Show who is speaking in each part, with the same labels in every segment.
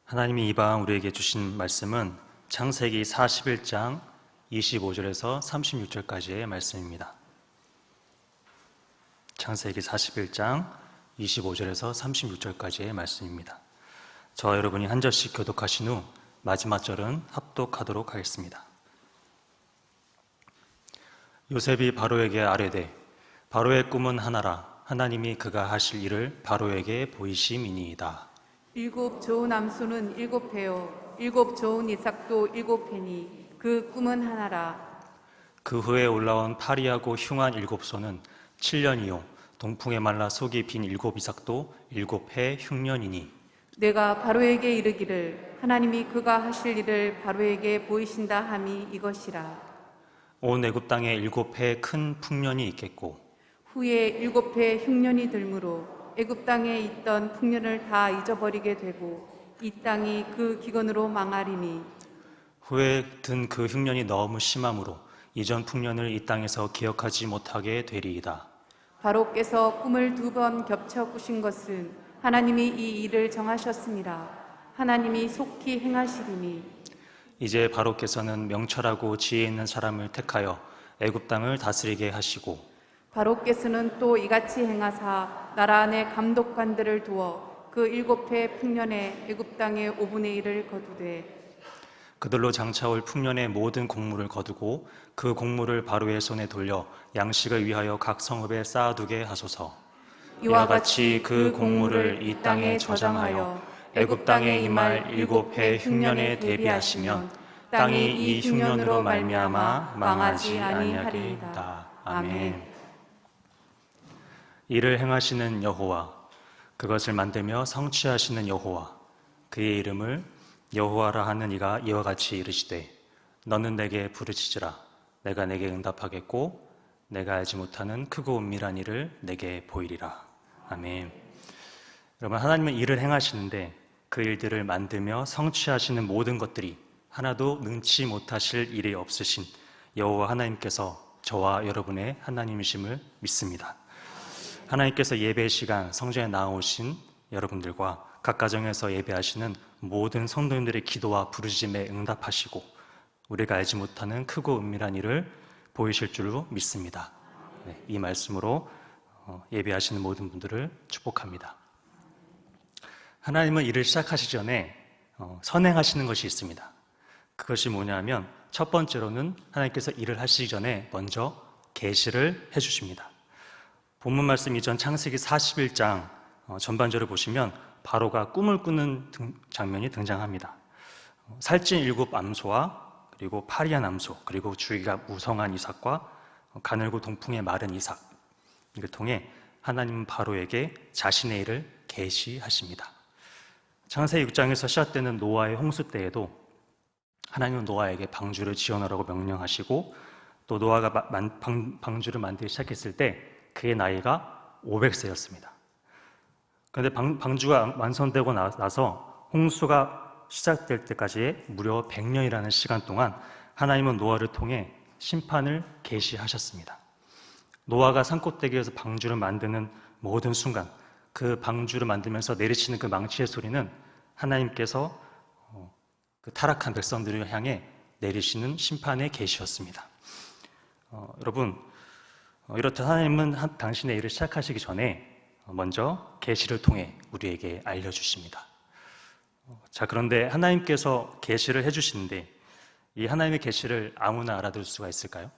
Speaker 1: 하나님이 이방 우리에게 주신 말씀은 창세기 41장 25절에서 36절까지의 말씀입니다. 창세기 41장 25절에서 36절까지의 말씀입니다. 저와 여러분이 한 절씩 교독하신 후 마지막 절은 합독하도록 하겠습니다. 요셉이 바로에게 아뢰되 바로의 꿈은 하나라. 하나님이 그가 하실 일을 바로에게 보이심이니이다.
Speaker 2: 7 좋은 암소는 7배요 7 좋은 이삭도 7배니 그 꿈은 하나라.
Speaker 1: 그 후에 올라온 파리하고 흉한 7소는 7년이요 동풍에 말라 속이 빈 7 이삭도 7해 흉년이니
Speaker 2: 내가 바로에게 이르기를 하나님이 그가 하실 일을 바로에게 보이신다 함이 이것이라.
Speaker 1: 온 애굽 땅에 7해 큰 풍년이 있겠고
Speaker 2: 후에 7해 흉년이 들므로 애굽 땅에 있던 풍년을 다 잊어버리게 되고 이 땅이 그 기근으로 망하리니
Speaker 1: 후에 든 그 흉년이 너무 심함으로 이전 풍년을 이 땅에서 기억하지 못하게 되리이다.
Speaker 2: 바로께서 꿈을 2번 겹쳐 꾸신 것은 하나님이 이 일을 정하셨습니다. 하나님이 속히 행하시리니
Speaker 1: 이제 바로께서는 명철하고 지혜 있는 사람을 택하여 애굽 땅을 다스리게 하시고
Speaker 2: 바로께서는 또 이같이 행하사 나라 안에 감독관들을 두어 그 7해 풍년에 애굽 땅의 5분의 1을 거두되
Speaker 1: 그들로 장차올 풍년의 모든 곡물을 거두고 그 곡물을 바로의 손에 돌려 양식을 위하여 각 성읍에 쌓아두게 하소서. 이와 같이 그 곡물을 이 땅에 저장하여 애굽 땅에 임할 7해 흉년에 대비하시면 땅이 이 흉년으로 말미암아 망하지 아니하리이다. 아멘. 이를 행하시는 여호와, 그것을 만들며 성취하시는 여호와, 그의 이름을 여호와라 하는 이가 이와 같이 이르시되 너는 내게 부르짖으라. 내가 내게 응답하겠고 내가 알지 못하는 크고 은밀한 일을 내게 보이리라. 아멘. 여러분, 하나님은 일을 행하시는데 그 일들을 만들며 성취하시는 모든 것들이 하나도 능치 못하실 일이 없으신 여호와 하나님께서 저와 여러분의 하나님이심을 믿습니다. 하나님께서 예배 시간 성전에 나오신 여러분들과 각 가정에서 예배하시는 모든 성도님들의 기도와 부르짖음에 응답하시고 우리가 알지 못하는 크고 은밀한 일을 보이실 줄로 믿습니다. 이 말씀으로 예배하시는 모든 분들을 축복합니다. 하나님은 일을 시작하시기 전에 선행하시는 것이 있습니다. 그것이 뭐냐면 첫 번째로는 하나님께서 일을 하시기 전에 먼저 계시를 해주십니다. 본문 말씀 이전 창세기 41장 전반절을 보시면 바로가 꿈을 꾸는 장면이 등장합니다. 살찐 7 암소와 그리고 파리한 암소, 그리고 주기가 무성한 이삭과 가늘고 동풍에 마른 이삭, 이를 통해 하나님은 바로에게 자신의 일을 계시하십니다. 창세기 6장에서 시작되는 노아의 홍수 때에도 하나님은 노아에게 방주를 지어놓으라고 명령하시고 또 노아가 방주를 만들기 시작했을 때 그의 나이가 500세였습니다. 그런데 방주가 완성되고 나서 홍수가 시작될 때까지의 무려 100년이라는 시간 동안 하나님은 노아를 통해 심판을 계시하셨습니다. 노아가 산꼭대기에서 방주를 만드는 모든 순간 그 방주를 만들면서 내리치는 그 망치의 소리는 하나님께서 그 타락한 백성들을 향해 내리시는 심판의 계시였습니다. 여러분, 이렇듯 하나님은 당신의 일을 시작하시기 전에 먼저 계시를 통해 우리에게 알려주십니다. 자, 그런데 하나님께서 계시를 해주시는데 이 하나님의 계시를 아무나 알아들 수가 있을까요?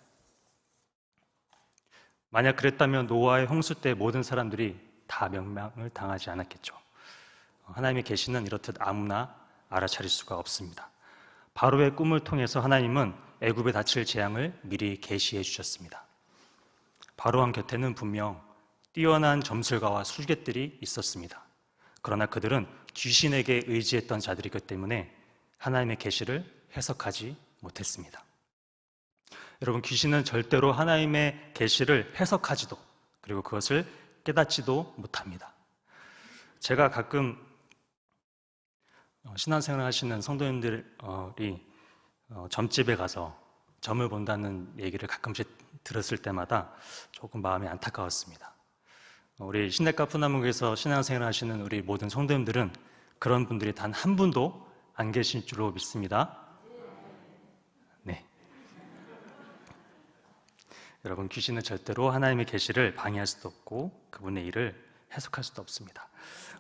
Speaker 1: 만약 그랬다면 노아의 홍수 때 모든 사람들이 다 멸망을 당하지 않았겠죠. 하나님의 계시는 이렇듯 아무나 알아차릴 수가 없습니다. 바로의 꿈을 통해서 하나님은 애굽에 닥칠 재앙을 미리 계시해 주셨습니다. 바로 왕 곁에는 분명 뛰어난 점술가와 술객들이 있었습니다. 그러나 그들은 귀신에게 의지했던 자들이기 때문에 하나님의 계시를 해석하지 못했습니다. 여러분, 귀신은 절대로 하나님의 계시를 해석하지도 그리고 그것을 깨닫지도 못합니다. 제가 가끔 신앙생활을 하시는 성도님들이 점집에 가서 점을 본다는 얘기를 가끔씩 들었을 때마다 조금 마음이 안타까웠습니다. 우리 신대가 푸나무교에서 신앙생활을 하시는 우리 모든 성도님들은 그런 분들이 단 한 분도 안 계실 줄로 믿습니다. 네. 여러분, 귀신은 절대로 하나님의 계시를 방해할 수도 없고 그분의 일을 해석할 수도 없습니다.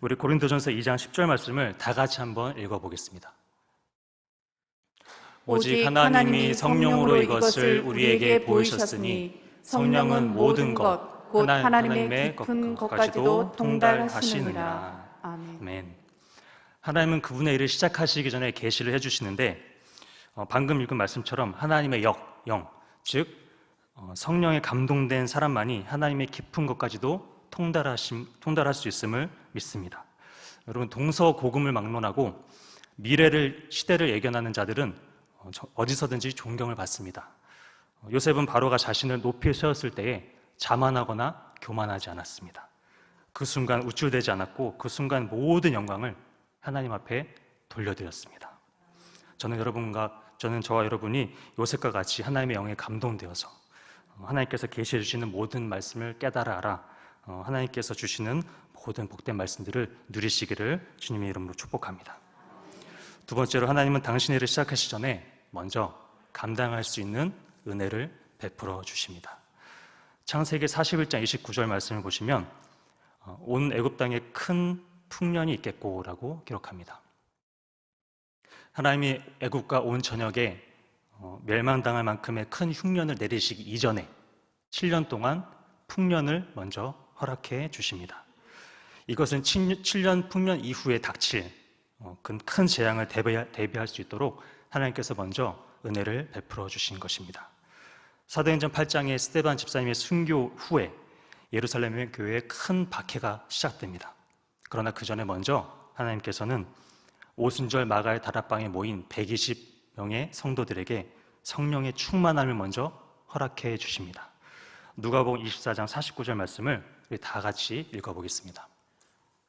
Speaker 1: 우리 고린도전서 2장 10절 말씀을 다 같이 한번 읽어보겠습니다. 오직 하나님이 성령으로 이것을 우리에게 보이셨으니 성령은 모든 것, 곧 하나님의 깊은 것까지도 통달하시느니라. 아멘. 하나님은 그분의 일을 시작하시기 전에 계시를 해주시는데 방금 읽은 말씀처럼 하나님의 영, 즉 성령에 감동된 사람만이 하나님의 깊은 것까지도 통달할 수 있음을 믿습니다. 여러분, 동서고금을 막론하고 시대를 예견하는 자들은 어디서든지 존경을 받습니다. 요셉은 바로가 자신을 높이 세웠을 때에 자만하거나 교만하지 않았습니다. 그 순간 우쭐대지 않았고 그 순간 모든 영광을 하나님 앞에 돌려드렸습니다. 저는 저와 여러분이 요셉과 같이 하나님의 영에 감동되어서 하나님께서 계시해 주시는 모든 말씀을 깨달아 알아 하나님께서 주시는 모든 복된 말씀들을 누리시기를 주님의 이름으로 축복합니다. 두 번째로, 하나님은 당신의 일을 시작하시기 전에 먼저 감당할 수 있는 은혜를 베풀어 주십니다. 창세기 41장 29절 말씀을 보시면 온 애굽 땅에 큰 풍년이 있겠고 라고 기록합니다. 하나님이 애굽과 온 전역에 멸망당할 만큼의 큰 흉년을 내리시기 이전에 7년 동안 풍년을 먼저 허락해 주십니다. 이것은 7년 풍년 이후에 닥칠 큰 재앙을 대비할 수 있도록 하나님께서 먼저 은혜를 베풀어 주신 것입니다. 사도행전 8장에 스데반 집사님의 순교 후에 예루살렘의 교회에 큰 박해가 시작됩니다. 그러나 그 전에 먼저 하나님께서는 오순절 마가의 다락방에 모인 120명의 성도들에게 성령의 충만함을 먼저 허락해 주십니다. 누가복음 24장 49절 말씀을 우리 다 같이 읽어보겠습니다.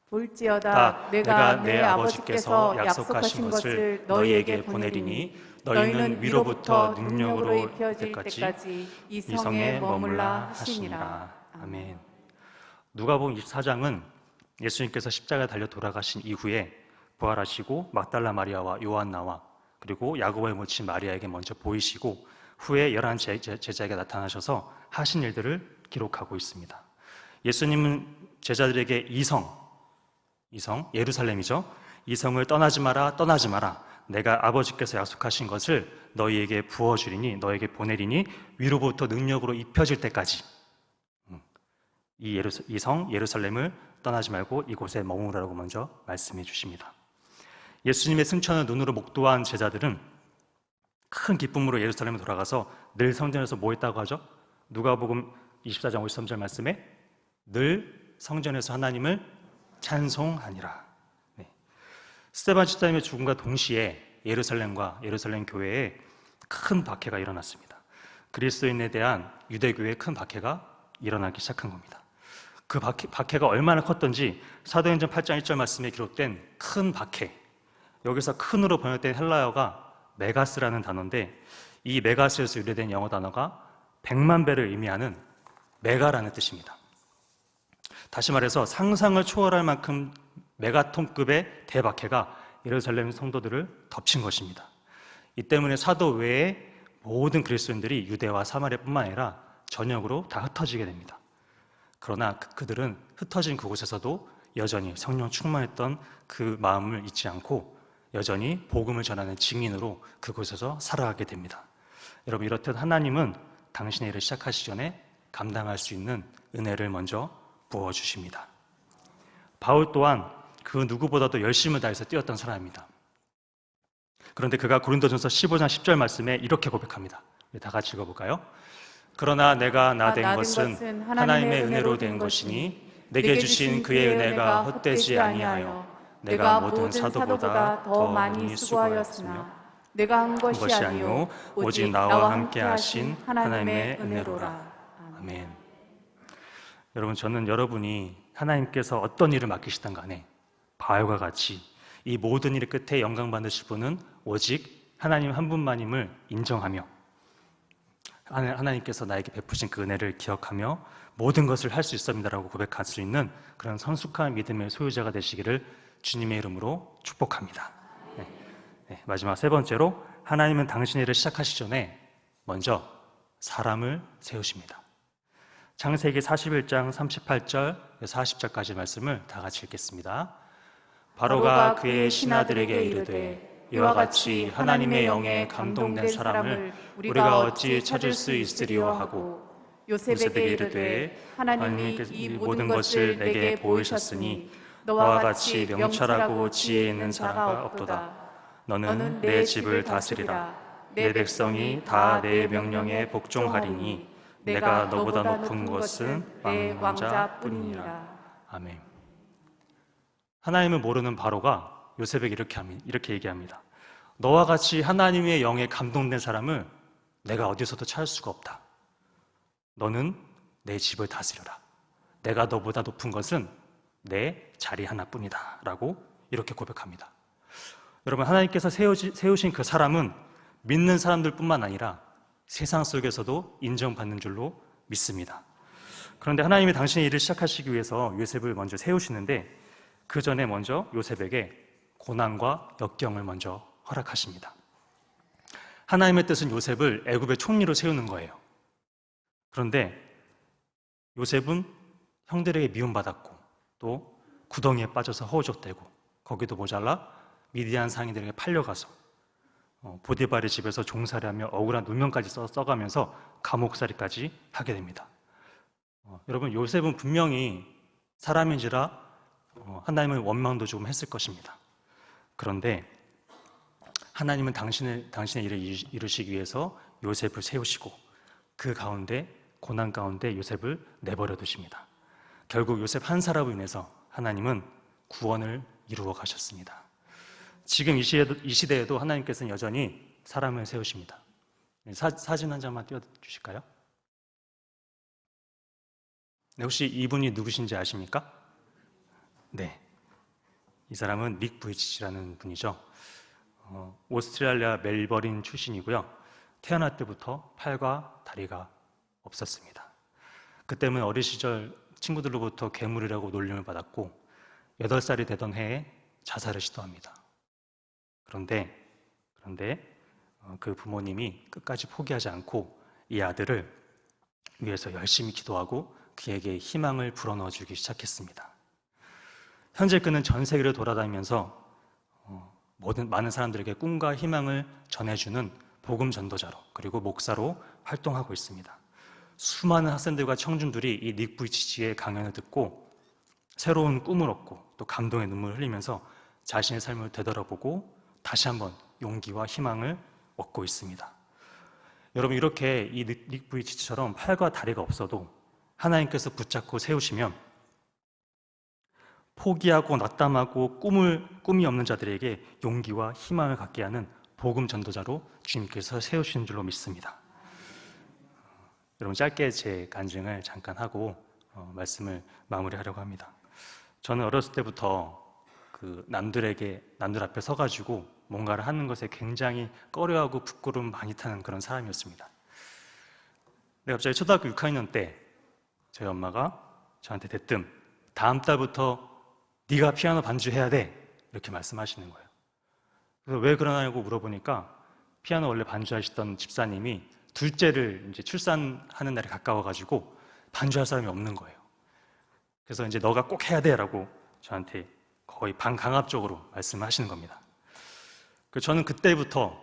Speaker 2: 볼지어다 내가 내 아버지께서 약속하신 것을 너희에게 보내리니 너희는 위로부터 능력으로 입혀질 때까지 이 성에 머물라 하시니라.
Speaker 1: 아멘. 누가복음 24장은 예수님께서 십자가에 달려 돌아가신 이후에 부활하시고 막달라 마리아와 요한나와 그리고 야고보의 모친 마리아에게 먼저 보이시고 후에 11 제자에게 나타나셔서 하신 일들을 기록하고 있습니다. 예수님은 제자들에게 이성 예루살렘이죠. 이 성을 떠나지 마라. 내가 아버지께서 약속하신 것을 너희에게 부어주리니 너희에게 보내리니 위로부터 능력으로 입혀질 때까지 이 성 예루살렘을 떠나지 말고 이곳에 머무르라고 먼저 말씀해 주십니다. 예수님의 승천을 눈으로 목도한 제자들은 큰 기쁨으로 예루살렘에 돌아가서 늘 성전에서 뭐 했다고 하죠? 누가복음 24장 53절 말씀에 늘 성전에서 하나님을 찬송하니라. 네. 스데반 집사님의 죽음과 동시에 예루살렘과 예루살렘 교회에 큰 박해가 일어났습니다. 그리스도인에 대한 유대교회의 큰 박해가 일어나기 시작한 겁니다. 그 박해가 얼마나 컸던지 사도행전 8장 1절 말씀에 기록된 큰 박해, 여기서 큰으로 번역된 헬라어가 메가스라는 단어인데 이 메가스에서 유래된 영어 단어가 100만 배를 의미하는 메가라는 뜻입니다. 다시 말해서 상상을 초월할 만큼 메가톤급의 대박해가 예루살렘 성도들을 덮친 것입니다. 이 때문에 사도 외에 모든 그리스도인들이 유대와 사마리아뿐만 아니라 전역으로 다 흩어지게 됩니다. 그러나 그들은 흩어진 그곳에서도 여전히 성령 충만했던 그 마음을 잊지 않고 여전히 복음을 전하는 증인으로 그곳에서 살아가게 됩니다. 여러분, 이렇듯 하나님은 당신의 일을 시작하시기 전에 감당할 수 있는 은혜를 먼저 부어주십니다. 바울 또한 그 누구보다도 열심을 다해서 뛰었던 사람입니다. 그런데 그가 고린도전서 15장 10절 말씀에 이렇게 고백합니다. 다 같이 읽어볼까요? 그러나 내가 나 된 것은 하나님의 은혜로 된 것이니 내게 주신 그의 은혜가 헛되지 아니하여 내가 모든 사도보다 더 많이 수고하였으며
Speaker 2: 내가 한 것이 아니요
Speaker 1: 오직 나와 함께 하신 하나님의 은혜로라. 아멘. 여러분, 저는 여러분이 하나님께서 어떤 일을 맡기시든 간에 바울과 같이 이 모든 일 끝에 영광 받으실 분은 오직 하나님 한 분만임을 인정하며 하나님께서 나에게 베푸신 그 은혜를 기억하며 모든 것을 할 수 있습니다라고 고백할 수 있는 그런 성숙한 믿음의 소유자가 되시기를 주님의 이름으로 축복합니다. 마지막 세 번째로 하나님은 당신의 일을 시작하시기 전에 먼저 사람을 세우십니다. 창세기 41장 38절 40절까지 말씀을 다 같이 읽겠습니다. 바로가 그의 신하들에게 이르되 이와 같이 하나님의 영에 감동된 사람을 우리가 어찌 찾을 수 있으리요 하고 요셉에게 이르되 하나님이 이 모든 것을 내게 보이셨으니 너와 같이 명철하고 지혜 있는 자가 없도다. 너는 내 집을 다스리라. 내 백성이 다 내 명령에 복종하리니 내가 너보다 높은 것은 왕자뿐이니라. 아멘. 하나님을 모르는 바로가 요셉에게 이렇게 얘기합니다. 너와 같이 하나님의 영에 감동된 사람을 내가 어디서도 찾을 수가 없다. 너는 내 집을 다스려라. 내가 너보다 높은 것은 내 자리 하나뿐이다. 라고 이렇게 고백합니다. 여러분, 하나님께서 세우신 그 사람은 믿는 사람들뿐만 아니라 세상 속에서도 인정받는 줄로 믿습니다. 그런데 하나님이 당신의 일을 시작하시기 위해서 요셉을 먼저 세우시는데 그 전에 먼저 요셉에게 고난과 역경을 먼저 허락하십니다. 하나님의 뜻은 요셉을 애굽의 총리로 세우는 거예요. 그런데 요셉은 형들에게 미움받았고 또 구덩이에 빠져서 허우적대고 거기도 모자라 미디안 상인들에게 팔려가서 보디발의 집에서 종살이 하며 억울한 누명까지 써가면서 감옥살이까지 하게 됩니다. 여러분, 요셉은 분명히 사람인지라 하나님을 원망도 조금 했을 것입니다. 그런데 하나님은 당신의 일을 이루시기 위해서 요셉을 세우시고 그 가운데 고난 가운데 요셉을 내버려 두십니다. 결국 요셉 한 사람으로 인해서 하나님은 구원을 이루어 가셨습니다. 지금 이 시대에도 하나님께서는 여전히 사람을 세우십니다. 사진 한 장만 띄워주실까요? 네, 혹시 이분이 누구신지 아십니까? 네, 이 사람은 닉 부이치치라는 분이죠. 오스트레일리아 멜버른 출신이고요. 태어날 때부터 팔과 다리가 없었습니다. 그 때문에 어린 시절 친구들로부터 괴물이라고 놀림을 받았고 8살이 되던 해에 자살을 시도합니다. 그런데 그 부모님이 끝까지 포기하지 않고 이 아들을 위해서 열심히 기도하고 그에게 희망을 불어넣어 주기 시작했습니다. 현재 그는 전 세계를 돌아다니면서 많은 사람들에게 꿈과 희망을 전해주는 복음 전도자로 그리고 목사로 활동하고 있습니다. 수많은 학생들과 청중들이 이 닉 부이치치의 강연을 듣고 새로운 꿈을 얻고 또 감동의 눈물을 흘리면서 자신의 삶을 되돌아보고 다시 한번 용기와 희망을 얻고 있습니다. 여러분, 이렇게 이 닉 부이치치처럼 팔과 다리가 없어도 하나님께서 붙잡고 세우시면 포기하고 낙담하고 꿈이 없는 자들에게 용기와 희망을 갖게 하는 복음 전도자로 주님께서 세우시는 줄로 믿습니다. 여러분, 짧게 제 간증을 잠깐 하고 말씀을 마무리하려고 합니다. 저는 어렸을 때부터 남들 앞에 서가지고 뭔가를 하는 것에 굉장히 꺼려하고 부끄러움 많이 타는 그런 사람이었습니다. 근데 갑자기 초등학교 6학년 때 저희 엄마가 저한테 대뜸 다음 달부터 네가 피아노 반주해야 돼 이렇게 말씀하시는 거예요. 그래서 왜 그러냐고 물어보니까 피아노 원래 반주하시던 집사님이 둘째를 이제 출산하는 날이 가까워가지고 반주할 사람이 없는 거예요. 그래서 이제 너가 꼭 해야 돼라고 저한테 거의 반강압적으로 말씀을 하시는 겁니다. 그래서 저는 그때부터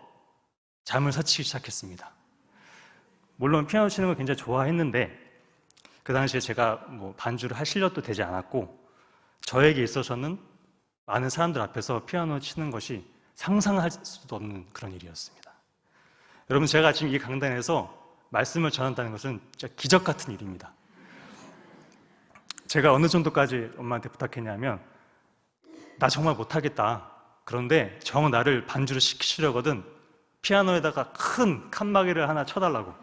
Speaker 1: 잠을 설치기 시작했습니다. 물론 피아노 치는 걸 굉장히 좋아했는데 그 당시에 제가 반주를 할 실력도 되지 않았고 저에게 있어서는 많은 사람들 앞에서 피아노 치는 것이 상상할 수도 없는 그런 일이었습니다. 여러분, 제가 지금 이 강단에서 말씀을 전한다는 것은 진짜 기적 같은 일입니다. 제가 어느 정도까지 엄마한테 부탁했냐면 나 정말 못하겠다. 그런데 정 나를 반주를 시키려거든 피아노에다가 큰 칸막이를 하나 쳐달라고.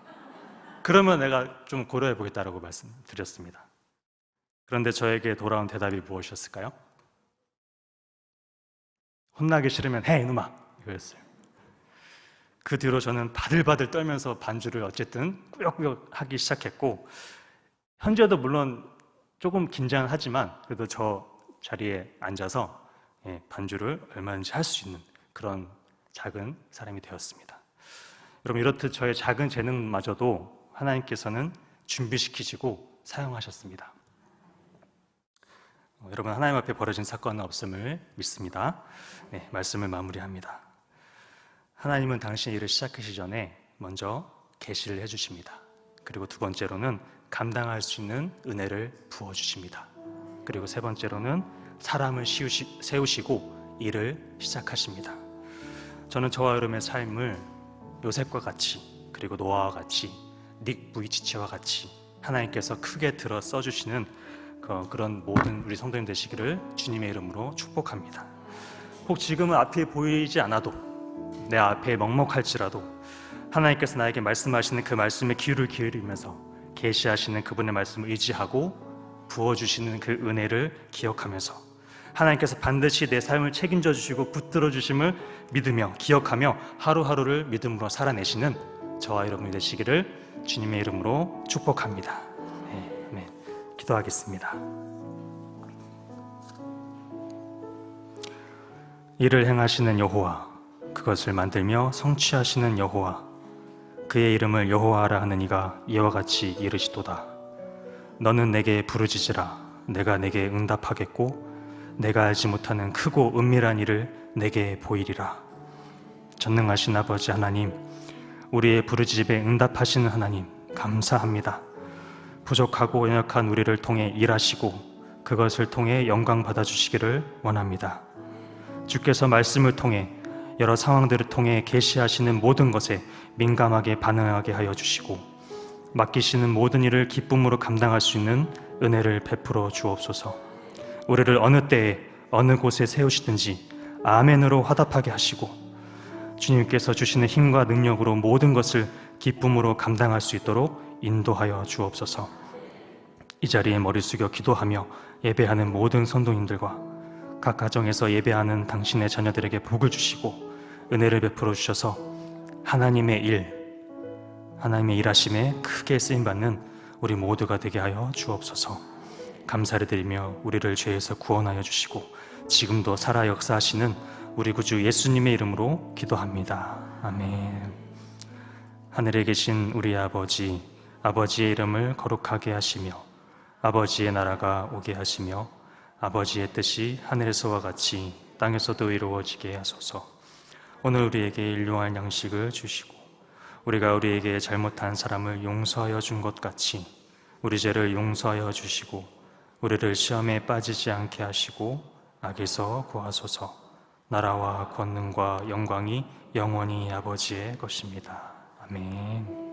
Speaker 1: 그러면 내가 좀 고려해 보겠다라고 말씀드렸습니다. 그런데 저에게 돌아온 대답이 무엇이었을까요? 혼나기 싫으면 해 이놈아 이거였어요. 그 뒤로 저는 바들바들 떨면서 반주를 어쨌든 꾸역꾸역 하기 시작했고 현재도 물론 조금 긴장하지만 그래도 저 자리에 앉아서 반주를 얼마든지 할 수 있는 그런 작은 사람이 되었습니다. 여러분, 이렇듯 저의 작은 재능마저도 하나님께서는 준비시키시고 사용하셨습니다. 여러분, 하나님 앞에 벌어진 사건은 없음을 믿습니다. 말씀을 마무리합니다. 하나님은 당신의 일을 시작하시기 전에 먼저 계시를 해주십니다. 그리고 두 번째로는 감당할 수 있는 은혜를 부어주십니다. 그리고 세 번째로는 사람을 세우시고 일을 시작하십니다. 저는 저와 여러분의 삶을 요셉과 같이, 그리고 노아와 같이, 닉 부이치치와 같이 하나님께서 크게 들어 써주시는 그런 모든 우리 성도님 되시기를 주님의 이름으로 축복합니다. 혹 지금은 앞에 보이지 않아도, 내 앞에 먹먹할지라도 하나님께서 나에게 말씀하시는 그 말씀에 귀를 기울이면서 계시하시는 그분의 말씀을 의지하고 부어주시는 그 은혜를 기억하면서 하나님께서 반드시 내 삶을 책임져 주시고 붙들어 주심을 믿으며 기억하며 하루하루를 믿음으로 살아내시는 저와 여러분이 되시기를 주님의 이름으로 축복합니다. 아멘. 기도하겠습니다. 일을 행하시는 여호와, 그것을 만들며 성취하시는 여호와, 그의 이름을 여호와라 하는 이가 이와 같이 이르시도다. 너는 내게 부르짖으라. 내가 내게 응답하겠고 내가 알지 못하는 크고 은밀한 일을 내게 보이리라. 전능하신 아버지 하나님, 우리의 부르짖음에 응답하시는 하나님, 감사합니다. 부족하고 연약한 우리를 통해 일하시고 그것을 통해 영광 받아주시기를 원합니다. 주께서 말씀을 통해 여러 상황들을 통해 계시하시는 모든 것에 민감하게 반응하게 하여 주시고 맡기시는 모든 일을 기쁨으로 감당할 수 있는 은혜를 베풀어 주옵소서. 우리를 어느 때에 어느 곳에 세우시든지 아멘으로 화답하게 하시고 주님께서 주시는 힘과 능력으로 모든 것을 기쁨으로 감당할 수 있도록 인도하여 주옵소서. 이 자리에 머리 숙여 기도하며 예배하는 모든 성도님들과 각 가정에서 예배하는 당신의 자녀들에게 복을 주시고 은혜를 베풀어 주셔서 하나님의 일하심에 크게 쓰임받는 우리 모두가 되게 하여 주옵소서. 감사를 드리며 우리를 죄에서 구원하여 주시고 지금도 살아 역사하시는 우리 구주 예수님의 이름으로 기도합니다. 아멘. 하늘에 계신 우리 아버지, 아버지의 이름을 거룩하게 하시며 아버지의 나라가 오게 하시며 아버지의 뜻이 하늘에서와 같이 땅에서도 이루어지게 하소서. 오늘 우리에게 일용할 양식을 주시고 우리가 우리에게 잘못한 사람을 용서하여 준 것 같이 우리 죄를 용서하여 주시고 우리를 시험에 빠지지 않게 하시고 악에서 구하소서. 나라와 권능과 영광이 영원히 아버지의 것입니다. 아멘.